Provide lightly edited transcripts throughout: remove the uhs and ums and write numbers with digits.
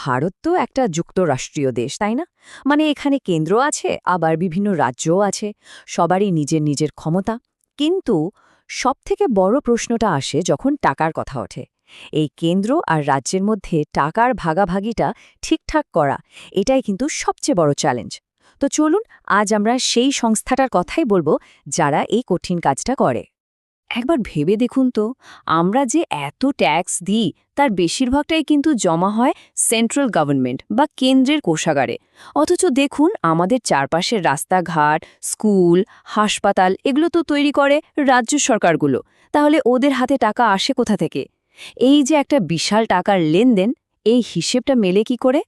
ভারত তো একটা যুক্তরাষ্ট্রীয় দেশ, তাই না? মানে এখানে কেন্দ্র আছে, আবার বিভিন্ন রাজ্যও আছে, সবারই নিজের নিজের ক্ষমতা। কিন্তু সবথেকে বড় প্রশ্নটা আসে যখন টাকার কথা ওঠে। এই কেন্দ্র আর রাজ্যের মধ্যে টাকার ভাগাভাগিটা ঠিকঠাক করা, এটাই কিন্তু সবচেয়ে বড় চ্যালেঞ্জ। তো চলুন, আজ আমরা সেই সংস্থাটার কথাই বলবো যারা এই কঠিন কাজটা করে। একবার ভেবে দেখুন তো, আমরা যে এত ট্যাক্স দিই তার বেশিরভাগটাই কিন্তু জমা হয় সেন্ট্রাল গভর্নমেন্ট বা কেন্দ্রের কোষাগারে। অথচ দেখুন, আমাদের চারপাশের রাস্তাঘাট, স্কুল, হাসপাতাল এগুলো তো তৈরি করে রাজ্য সরকারগুলো। তাহলে ওদের হাতে টাকা আসে কোথা থেকে? এই যে একটা বিশাল টাকার লেনদেন, এই হিসেবটা মেলে কি করে?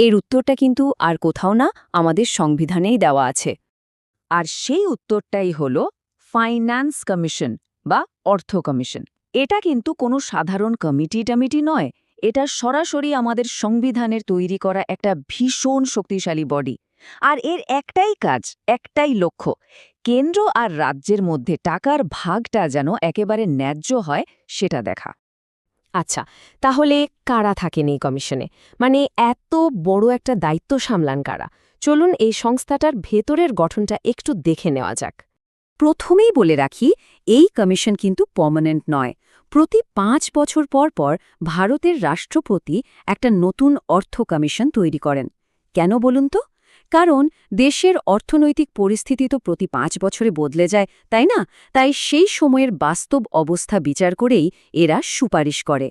এর উত্তরটা কিন্তু আর কোথাও না, আমাদের সংবিধানেই দেওয়া আছে। আর সেই উত্তরটাই হলো ফাইন্যান্স কমিশন বা অর্থ কমিশন। এটা কিন্তু কোনো সাধারণ কমিটি নয়, এটা সরাসরি আমাদের সংবিধানের তৈরি করা একটা ভীষণ শক্তিশালী বডি। আর এর একটাই কাজ, একটাই লক্ষ্য, কেন্দ্র আর রাজ্যের মধ্যে টাকার ভাগটা যেন একেবারে ন্যায্য হয় সেটা দেখা। আচ্ছা, তাহলে কারা থাকেন এই কমিশনে? মানে এত বড় একটা দায়িত্ব সামলান কারা? চলুন এই সংস্থাটার ভেতরের গঠনটা একটু দেখে নেওয়া যাক। প্রথমেই বলে রাখি, এই কমিশন কিন্তু পার্মানেন্ট নয়। প্রতি ৫ বছর পর পর ভারতের রাষ্ট্রপতি একটা নতুন অর্থ কমিশন তৈরি করেন। কেন বলুন তো? কারণ দেশের অর্থনৈতিক পরিস্থিতি তো প্রতি ৫ বছরে বদলে যায়, তাই না? তাই সেই সময়ের বাস্তব অবস্থা বিচার করেই এরা সুপারিশ করে।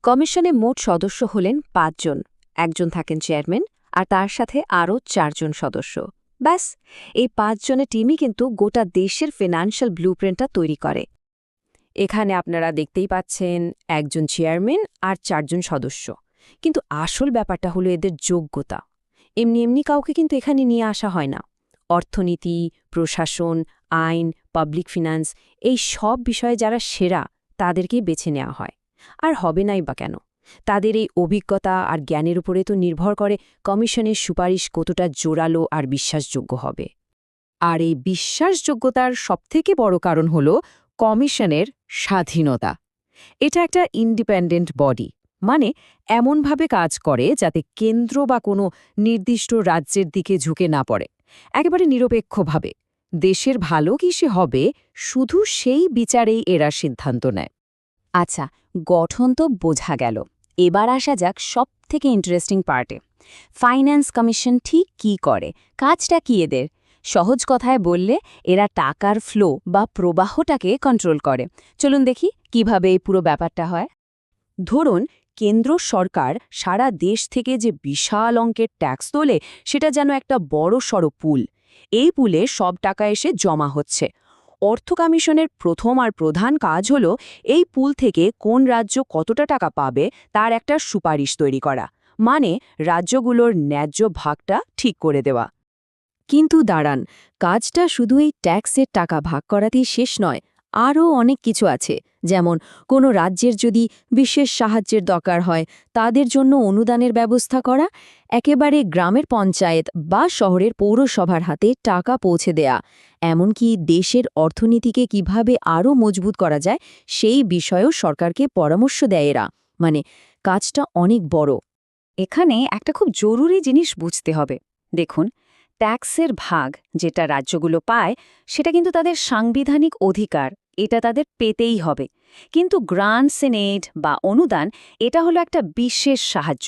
কমিশনে মোট সদস্য হলেন ৫ জন। একজন থাকেন চেয়ারম্যান, আর তার সাথে আরও ৪ জন সদস্য। ব্যাস, এই ৫ জনের টিমই কিন্তু গোটা দেশের ফিনান্সিয়াল ব্লুপ্রিন্টটা তৈরি করে। এখানে আপনারা দেখতেই পাচ্ছেন একজন চেয়ারম্যান আর ৪ জন সদস্য। কিন্তু আসল ব্যাপারটা হলো এদের যোগ্যতা। এমনি এমনি কাউকে কিন্তু এখানে নিয়ে আসা হয় না। অর্থনীতি, প্রশাসন, আইন, পাবলিক ফিন্যান্স এই সব বিষয়ে যারা সেরা তাদেরকেই বেছে নেওয়া হয়। আর হবে নাই বা কেন? তাদের এই অভিজ্ঞতা আর জ্ঞানের উপরে তো নির্ভর করে কমিশনের সুপারিশ কতটা জোরালো আর বিশ্বাসযোগ্য হবে। আর এই বিশ্বাসযোগ্যতার সবথেকে বড় কারণ হল কমিশনের স্বাধীনতা। এটা একটা ইন্ডিপেন্ডেন্ট বডি, মানে এমনভাবে কাজ করে যাতে কেন্দ্র বা কোনো নির্দিষ্ট রাজ্যের দিকে ঝুঁকে না পড়ে। একেবারে নিরপেক্ষভাবে দেশের ভালো কিসে হবে শুধু সেই বিচারেই এরা সিদ্ধান্ত নেয়। আচ্ছা, গঠন তো বোঝা গেল। এবার আসা যাক সবথেকে ইন্টারেস্টিং পার্টে। ফাইন্যান্স কমিশন ঠিক কী করে, কাজটা কি এদের? সহজ কথায় বললে, এরা টাকার ফ্লো বা প্রবাহটাকে কন্ট্রোল করে। চলুন দেখি কিভাবে এই পুরো ব্যাপারটা হয়। ধরুন, কেন্দ্র সরকার সারা দেশ থেকে যে বিশাল অঙ্কের ট্যাক্স তোলে, সেটা যেন একটা বড়সড় পুল। এই পুলে সব টাকা এসে জমা হচ্ছে। অর্থ কমিশনের প্রথম আর প্রধান কাজ হল এই পুল থেকে কোন রাজ্য কতটা টাকা পাবে তার একটা সুপারিশ তৈরি করা, মানে রাজ্যগুলোর ন্যায্য ভাগটা ঠিক করে দেওয়া। কিন্তু দাঁড়ান, কাজটা শুধু এই ট্যাক্সের টাকা ভাগ করাতেই শেষ নয়। আরও অনেক কিছু আছে, যেমন কোনো রাজ্যের যদি বিশেষ সাহায্যের দরকার হয়, তাদের জন্য অনুদানের ব্যবস্থা করা, একেবারে গ্রামের পঞ্চায়েত বা শহরের পৌরসভার হাতে টাকা পৌঁছে দেয়া, এমনকি দেশের অর্থনীতিকে কিভাবে আরও মজবুত করা যায় সেই বিষয়েও সরকারকে পরামর্শ দেয় এরা। মানে কাজটা অনেক বড়। এখানে একটা খুব জরুরি জিনিস বুঝতে হবে। দেখুন, ট্যাক্সের ভাগ যেটা রাজ্যগুলো পায়, সেটা কিন্তু তাদের সাংবিধানিক অধিকার, এটা তাদের পেতেই হবে। কিন্তু গ্রান্ট, সেনেট বা অনুদান, এটা হলো একটা বিশেষ সাহায্য।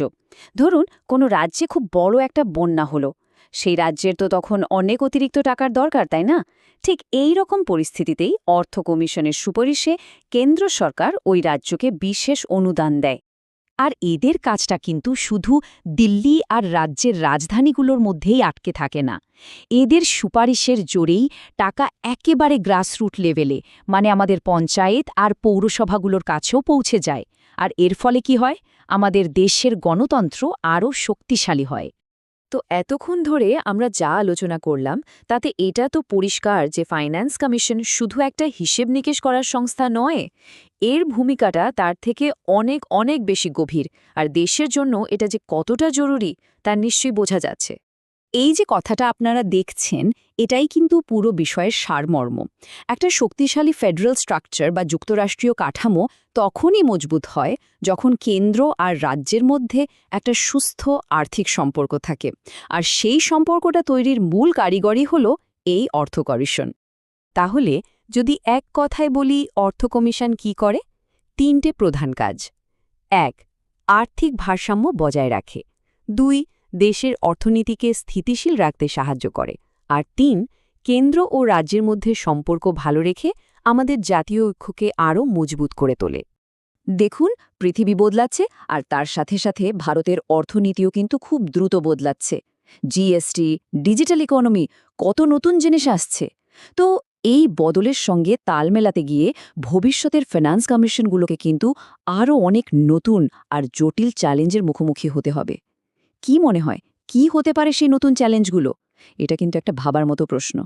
ধরুন, কোনো রাজ্যে খুব বড় একটা বন্যা হলো, সেই রাজ্যের তো তখন অনেক অতিরিক্ত টাকার দরকার, তাই না? ঠিক এই রকম পরিস্থিতিতেই অর্থ কমিশনের সুপারিশে কেন্দ্র সরকার ওই রাজ্যকে বিশেষ অনুদান দেয়। আর এদের কাজটা কিন্তু শুধু দিল্লি আর রাজ্যের রাজধানীগুলোর মধ্যেই আটকে থাকে না। এদের সুপারিশের জোরেই টাকা একেবারে গ্রাসরুট লেভেলে, মানে আমাদের পঞ্চায়েত আর পৌরসভাগুলোর কাছেও পৌঁছে যায়। আর এর ফলে কি হয়? আমাদের দেশের গণতন্ত্র আরও শক্তিশালী হয়। তো এতক্ষণ ধরে আমরা যা আলোচনা করলাম, তাতে এটা তো পরিষ্কার যে ফাইন্যান্স কমিশন শুধু একটা হিসেব নিকেশ করার সংস্থা নয়। এর ভূমিকাটা তার থেকে অনেক অনেক বেশি গভীর, আর দেশের জন্য এটা যে কতটা জরুরি তা নিশ্চয়ই বোঝা যাচ্ছে। এই যে কথাটা আপনারা দেখছেন, এটাই কিন্তু পুরো বিষয়ের সারমর্ম। একটা শক্তিশালী ফেডারেল স্ট্রাকচার বা যুক্তরাষ্ট্রীয় কাঠামো তখনই মজবুত হয় যখন কেন্দ্র আর রাজ্যের মধ্যে একটা সুস্থ আর্থিক সম্পর্ক থাকে। আর সেই সম্পর্কটা তৈরির মূল কারিগরই হল এই অর্থ কমিশন। তাহলে যদি এক কথায় বলি অর্থ কমিশন কি করে? 3টে প্রধান কাজ। 1. আর্থিক ভারসাম্য বজায় রাখে। 2. দেশের অর্থনীতিকে স্থিতিশীল রাখতে সাহায্য করে। আর 3. কেন্দ্র ও রাজ্যের মধ্যে সম্পর্ক ভালো রেখে আমাদের জাতীয় ঐক্যকে আরও মজবুত করে তোলে। দেখুন, পৃথিবী বদলাচ্ছে, আর তার সাথে সাথে ভারতের অর্থনীতিও কিন্তু খুব দ্রুত বদলাচ্ছে। জিএসটি, ডিজিটাল ইকোনমি, কত নতুন জিনিস আসছে। তো এই বদলের সঙ্গে তাল মেলাতে গিয়ে ভবিষ্যতের ফিন্যান্স কমিশনগুলোকে কিন্তু আরও অনেক নতুন আর জটিল চ্যালেঞ্জের মুখোমুখি হতে হবে। কি মনে হয়, কি হতে পারে সেই নতুন চ্যালেঞ্জগুলো? এটা কিন্তু একটা ভাবার মতো প্রশ্ন।